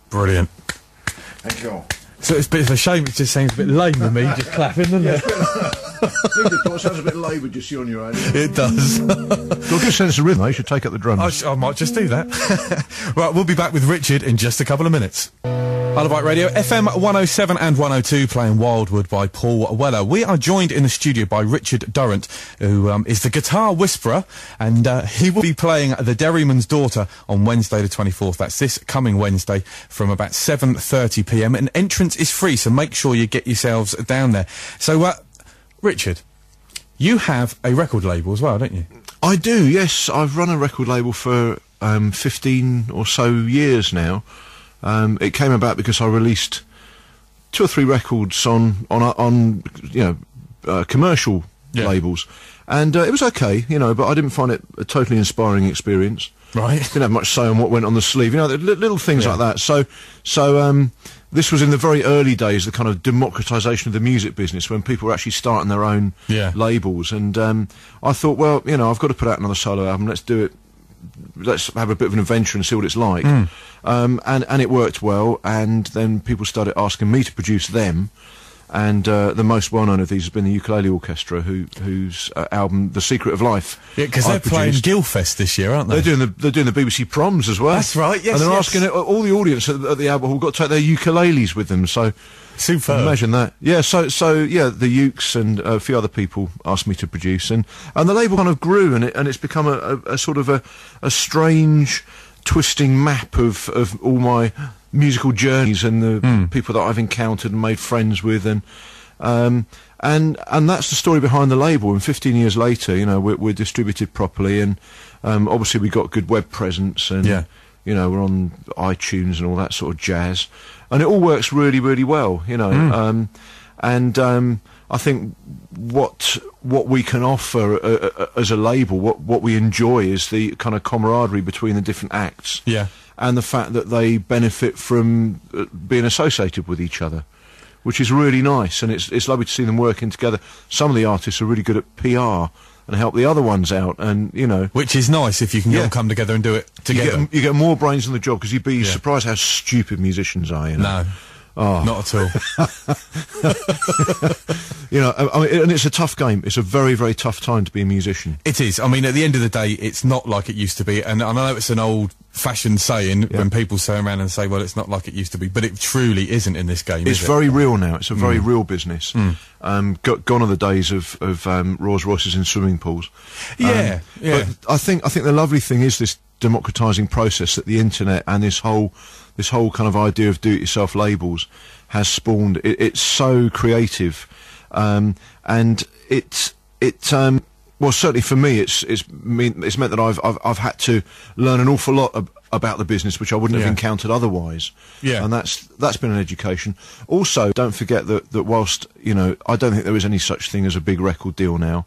Brilliant. Thank you all. So it's a bit of a shame, it just seems a bit lame to me, just clapping, doesn't it? It sounds a bit laboured just you on your own. It does. Got a good sense of rhythm, though. You should take up the drums. I might just do that. Right, we'll be back with Richard in just a couple of minutes. Isle of Wight Radio, FM 107 and 102, playing Wildwood by Paul Weller. We are joined in the studio by Richard Durrant, who is the guitar whisperer, and he will be playing The Derryman's Daughter on Wednesday the 24th. That's this coming Wednesday from about 7:30 p.m. And entrance is free, so make sure you get yourselves down there. So, Richard, you have a record label as well, don't you? I do, yes. I've run a record label for 15 or so years now. It came about because I released 2 or 3 records on commercial labels, and it was okay, but I didn't find it a totally inspiring experience. Right. Didn't have much say on what went on the sleeve, little things like that. So this was in the very early days, the kind of democratisation of the music business, when people were actually starting their own labels, and I thought, well, I've got to put out another solo album. Let's do it. Let's have a bit of an adventure and see what it's like. And it worked well, and then people started asking me to produce them, and the most well-known of these has been the Ukulele Orchestra, whose album The Secret of Life. Yeah, because they're playing Guildfest this year, aren't they? They're doing the BBC Proms as well. That's right, yes. And they're asking all the audience at the album who've got to take their ukuleles with them, so... Superb. Imagine that. Yeah, so yeah, the Ukes and a few other people asked me to produce, and the label kind of grew, and it's become a sort of a strange, twisting map of all my musical journeys and the people that I've encountered and made friends with, and that's the story behind the label. And 15 years later, we're distributed properly, and obviously we got good web presence, and we're on iTunes and all that sort of jazz. And it all works really, really well, and I think what we can offer as a label, what we enjoy, is the kind of camaraderie between the different acts, and the fact that they benefit from being associated with each other, which is really nice, and it's lovely to see them working together. Some of the artists are really good at PR and help the other ones out, and which is nice if you can all come together and do it together. You get more brains on the job, because you'd be surprised how stupid musicians are. No, not at all. And it's a tough game. It's a very, very tough time to be a musician. It is. I mean, at the end of the day, it's not like it used to be. And I know it's an old-fashioned saying when people turn around and say, well, it's not like it used to be. But it truly isn't in this game, It's very real now. It's a very real business. Gone are the days of Rolls Royces in swimming pools. But I think the lovely thing is this democratising process that the internet and this whole kind of idea of do-it-yourself labels has spawned. It's so creative. And well, certainly for me, it's meant that I've had to learn an awful lot about the business, which I wouldn't have encountered otherwise. And that's been an education. Also, don't forget that whilst I don't think there is any such thing as a big record deal now.